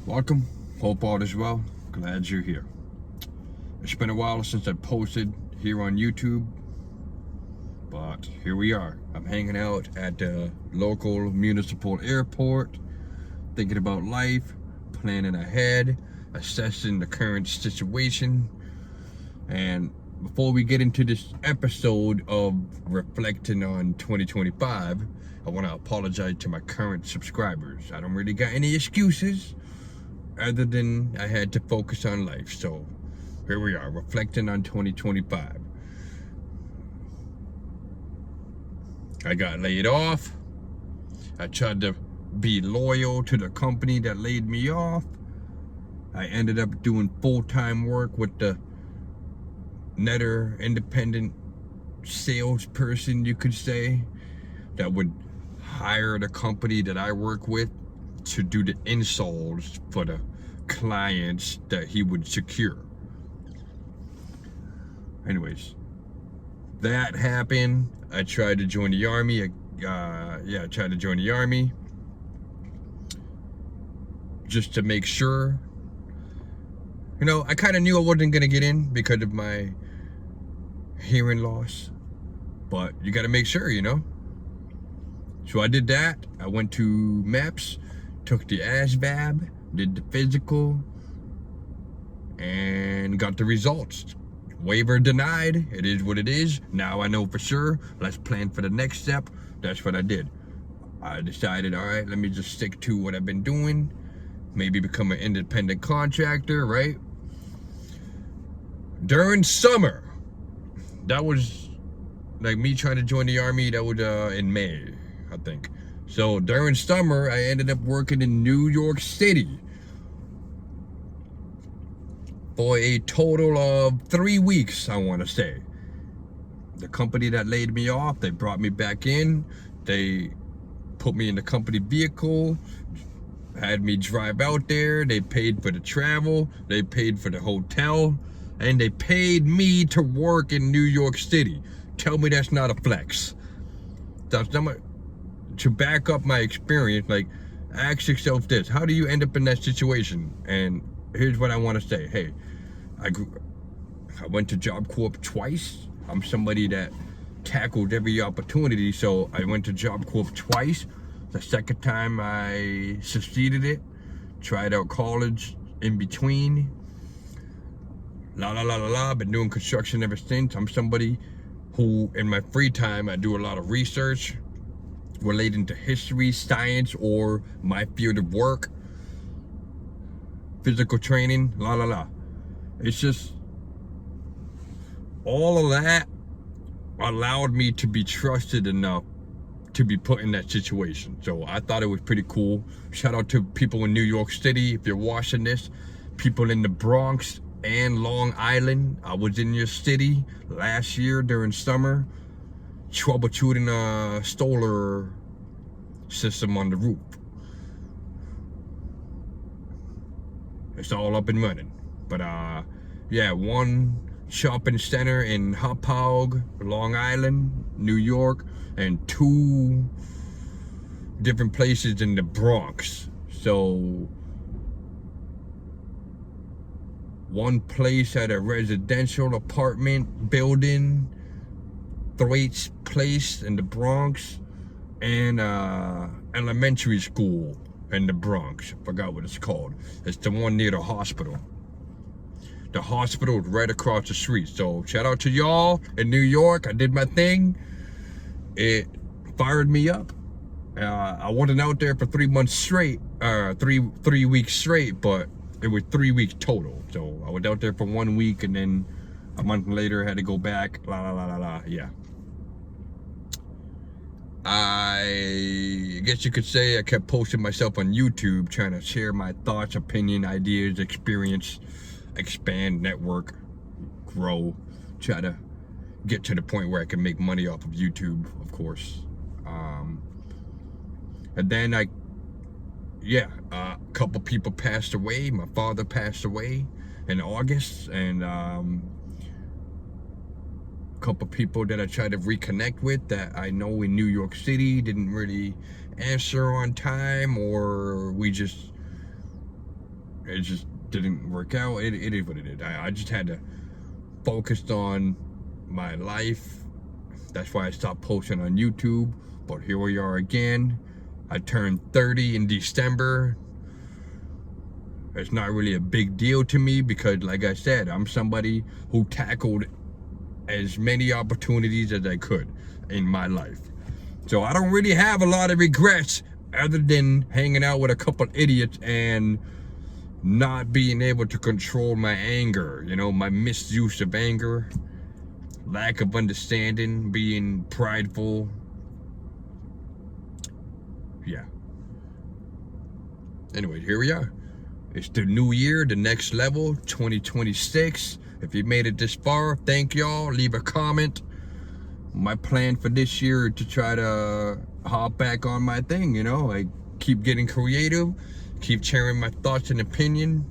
Welcome. Hope all is well. Glad you're here. It's been a while since I posted here on YouTube, but here we are. I'm hanging out at the local municipal airport, thinking about life, planning ahead, assessing the current situation. And before we get into this episode of reflecting on 2025, I want to apologize to my current subscribers. I don't really got any excuses other than I had to focus on life. So here we are, reflecting on 2025. I got laid off. I tried to be loyal to the company that laid me off. I ended up doing full-time work with the Netter independent salesperson, you could say, that would hire the company that I work with to do the installs for the clients that he would secure. Anyways, that happened. I tried to join the army. I tried to join the army just to make sure. You know, I kind of knew I wasn't going to get in because of my hearing loss, but you got to make sure, you know. So I did that. I went to MEPS, took the ASVAB, did the physical, and got the results. Waiver denied. It is what it is. Now I know for sure. Let's plan for the next step. That's what I did. I decided, all right, let me just stick to what I've been doing. Maybe become an independent contractor, right? During summer, that was like me trying to join the army. That was in May, I think. So during summer, I ended up working in New York City for a total of 3 weeks, I want to say. The company that laid me off, they brought me back in. They put me in the company vehicle, had me drive out there. They paid for the travel, they paid for the hotel, and they paid me to work in New York City. Tell me that's not a flex. That's not to back up my experience. Like, ask yourself this: how do you end up in that situation? And here's what I want to say. Hey, I went to Job Corp twice. I'm somebody that tackled every opportunity, so I went to Job Corp twice. The second time I succeeded it. Tried out college in between. Been doing construction ever since. I'm somebody who, in my free time, I do a lot of research relating to history, science, or my field of work, physical training, It's just, all of that allowed me to be trusted enough to be put in that situation. So I thought it was pretty cool. Shout out to people in New York City, if you're watching this, people in the Bronx and Long Island. I was in your city last year during summer, troubleshooting a solar system on the roof. It's all up and running. But yeah, one shopping center in Hauppauge, Long Island, New York, and 2 different places in the Bronx. So one place at a residential apartment building, Thwaites Place in the Bronx, and elementary school in the Bronx. I forgot what it's called. It's the one near the hospital. The hospital is right across the street. So shout out to y'all in New York. I did my thing. It fired me up. I wasn't out there for 3 months straight, 3 weeks straight, but it was 3 weeks total. So I was out there for 1 week, and then a month later I had to go back. Yeah. I guess you could say I kept posting myself on YouTube, trying to share my thoughts, opinion, ideas, experience, expand, network, grow, try to get to the point where I can make money off of YouTube, of course. And then a couple people passed away. My father passed away in August, and a couple people that I tried to reconnect with that I know in New York City didn't really answer on time, or we just it just didn't work out. It is what it is. I just had to focus on my life. That's why I stopped posting on YouTube. But here we are again. I turned 30 in December. It's not really a big deal to me because, like I said, I'm somebody who tackled as many opportunities as I could in my life. So I don't really have a lot of regrets other than hanging out with a couple idiots and not being able to control my anger, you know, my misuse of anger, lack of understanding, being prideful. Yeah. Anyway, here we are. It's the new year, the next level, 2026. If you made it this far, thank y'all. Leave a comment. My plan for this year is to try to hop back on my thing, you know. I keep getting creative, keep sharing my thoughts and opinion,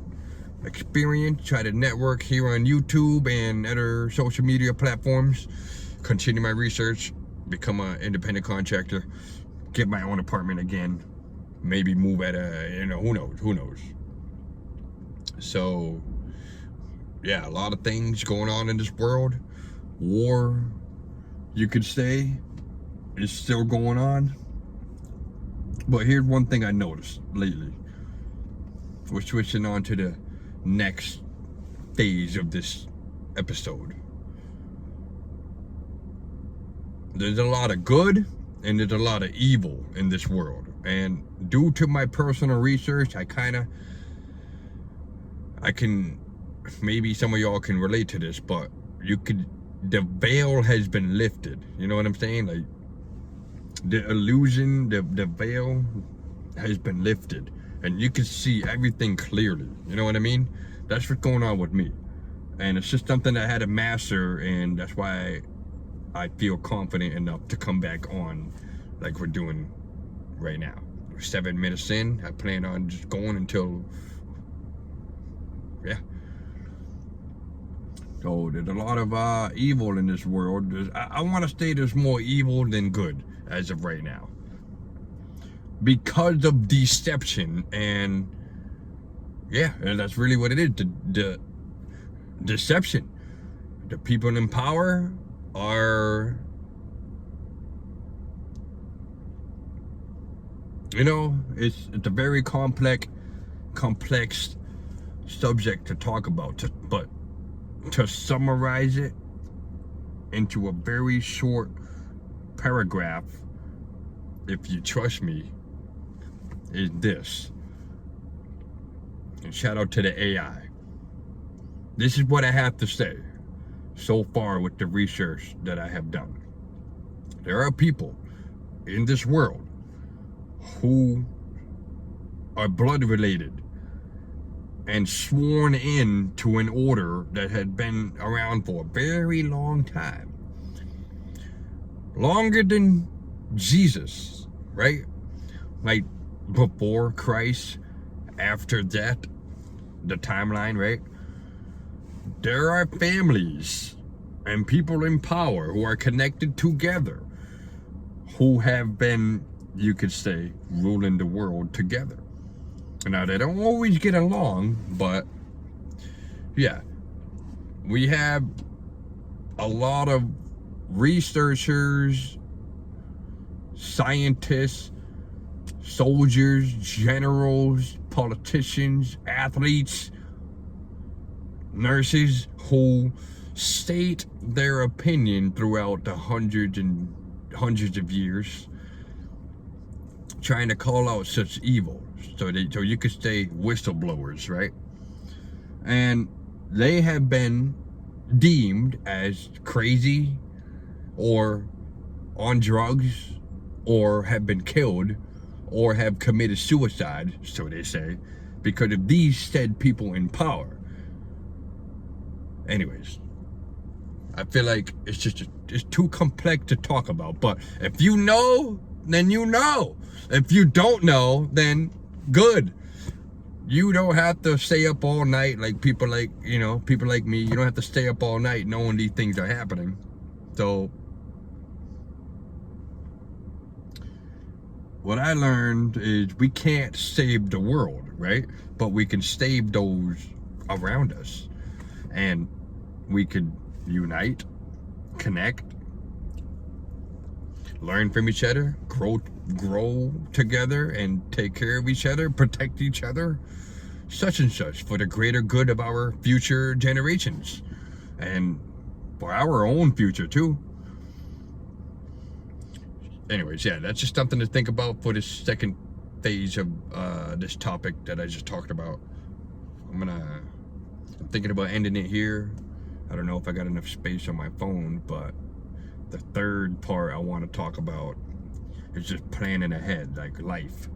experience, try to network here on YouTube and other social media platforms, continue my research, become an independent contractor, get my own apartment again, maybe move at a, you know, who knows. So, yeah, a lot of things going on in this world. War, you could say, is still going on. But here's one thing I noticed lately. We're switching on to the next phase of this episode. There's a lot of good and there's a lot of evil in this world. And due to my personal research, I can, maybe some of y'all can relate to this, but the veil has been lifted. You know what I'm saying? Like, the illusion, the veil has been lifted. And you can see everything clearly. You know what I mean? That's what's going on with me. And it's just something I had to master, and that's why I feel confident enough to come back on like we're doing right now. We're 7 minutes in. I plan on just going until, yeah. So there's a lot of evil in this world. I want to say there's more evil than good as of right now, because of deception. And yeah, and that's really what it is. The deception. The people in power are, you know, it's a very complex subject to talk about, but to summarize it into a very short paragraph, if you trust me, is this. And shout out to the AI. This is what I have to say so far with the research that I have done. There are people in this world who are blood related and sworn in to an order that had been around for a very long time. Longer than Jesus, right? Like before Christ, after that, the timeline, right? There are families and people in power who are connected together who have been, you could say, ruling the world together. Now, they don't always get along, but yeah, we have a lot of researchers, scientists, soldiers, generals, politicians, athletes, nurses who state their opinion throughout the hundreds of years, trying to call out such evil. So you could say whistleblowers, right? And they have been deemed as crazy or on drugs or have been killed or have committed suicide, so they say, because of these said people in power. Anyways, I feel like it's too complex to talk about, but if you know, then you know. If you don't know, then good. You don't have to stay up all night like people like me. You don't have to stay up all night knowing these things are happening. So what I learned is we can't save the world, right? But we can save those around us. And we could unite, connect, learn from each other, grow together, and take care of each other, protect each other, such and such, for the greater good of our future generations and for our own future too. Anyways, yeah, that's just something to think about for this second phase of this topic that I just talked about. I'm thinking about ending it here. I don't know if I got enough space on my phone, but the third part I want to talk about is just planning ahead, like life.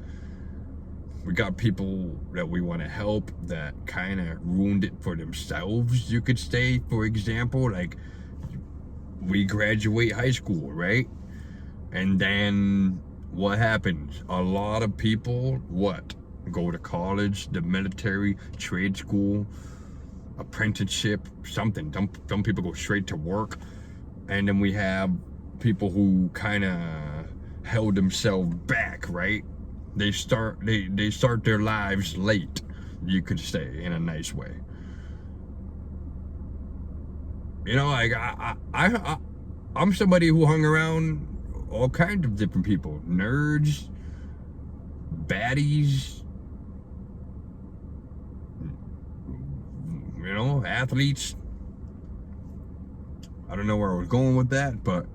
We got people that we want to help that kind of ruined it for themselves, you could say. For example, like, we graduate high school, right? And then what happens? A lot of people, go to college, the military, trade school, apprenticeship, something. Some people go straight to work. And then we have people who kind of held themselves back, right? They start their lives late, you could say, in a nice way. You know, like I'm somebody who hung around all kinds of different people, nerds, baddies, you know, athletes. I don't know where I was going with that, but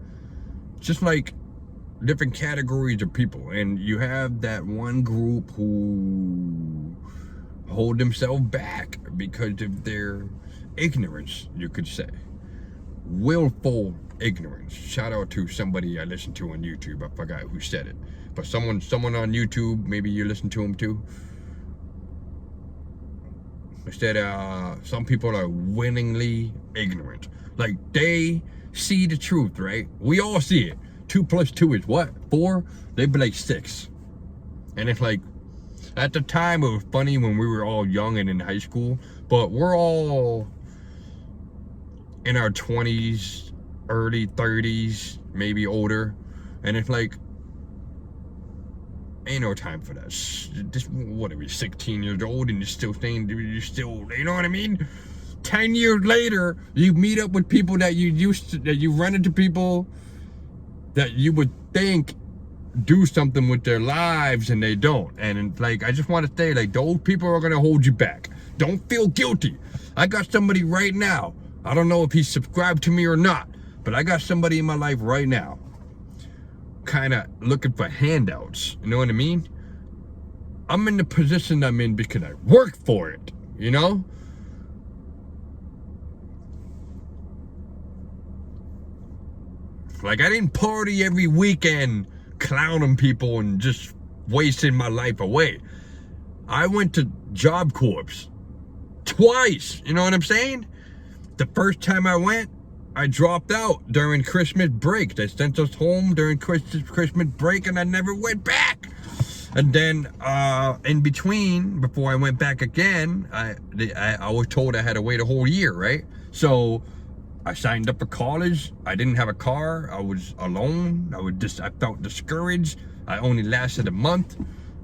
just like different categories of people. And you have that one group who hold themselves back because of their ignorance, you could say. Willful ignorance. Shout out to somebody I listened to on YouTube. I forgot who said it, but someone on YouTube, maybe you listen to him too. Instead, some people are willingly ignorant. Like, they see the truth, right? We all see it. 2 + 2 is what? 4? They'd be like 6. And it's like, at the time it was funny when we were all young and in high school, but we're all in our 20s, early 30s, maybe older. And it's like, ain't no time for that. This, what are we, 16 years old and you're still saying, you know what I mean? 10 years later, you meet up with people that you run into people that you would think do something with their lives and they don't. And like, I just want to say, like, those people are going to hold you back. Don't feel guilty. I got somebody right now. I don't know if he's subscribed to me or not, but I got somebody in my life right now kind of looking for handouts. You know what I mean? I'm in the position I'm in because I work for it, you know? Like, I didn't party every weekend clowning people and just wasting my life away. I went to Job Corps twice, you know what I'm saying? The first time I went, I dropped out during Christmas break. They sent us home during Christmas break and I never went back. And then in between, before I went back again, I was told I had to wait a whole year, right? So I signed up for college. I didn't have a car. I was alone. I felt discouraged. I only lasted a month.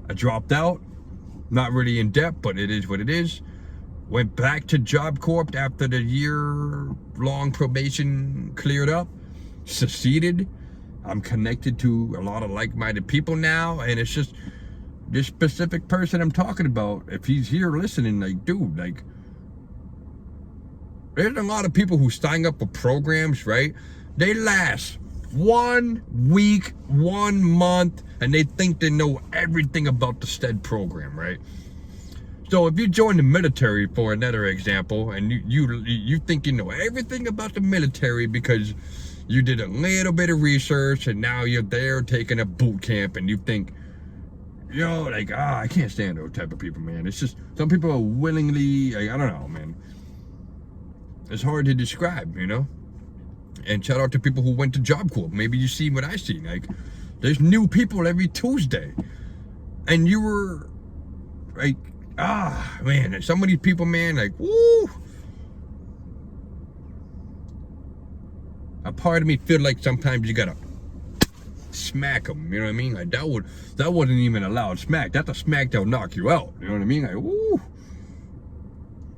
I dropped out. Not really in depth, but it is what it is. Went back to Job Corps after the year-long probation cleared up. Succeeded. I'm connected to a lot of like-minded people now, and it's just this specific person I'm talking about. If he's here listening, like, dude, like, there's a lot of people who sign up for programs, right? They last 1 week, 1 month, and they think they know everything about the STED program, right? So if you join the military, for another example, and you think you know everything about the military because you did a little bit of research and now you're there taking a boot camp and you think, you know, like, I can't stand those type of people, man. It's just, some people are willingly, like, I don't know, man. It's hard to describe, you know? And shout out to people who went to Job Corps. Maybe you see what I see. Like, there's new people every Tuesday. And you were, like, man, some of these people, man, like, woo! A part of me feel like sometimes you gotta smack them. You know what I mean? Like that wasn't even a loud smack. That's a smack that'll knock you out. You know what I mean? Like, woo.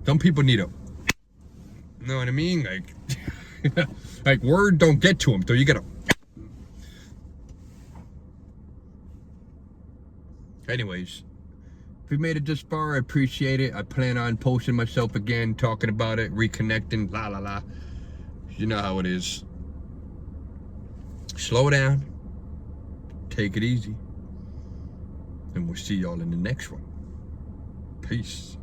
Some people need a, you know what I mean? Like, like word don't get to them, so you gotta. Anyways, if you made it this far, I appreciate it. I plan on posting myself again, talking about it, reconnecting, la la la. You know how it is. Slow down, take it easy, and we'll see y'all in the next one. Peace.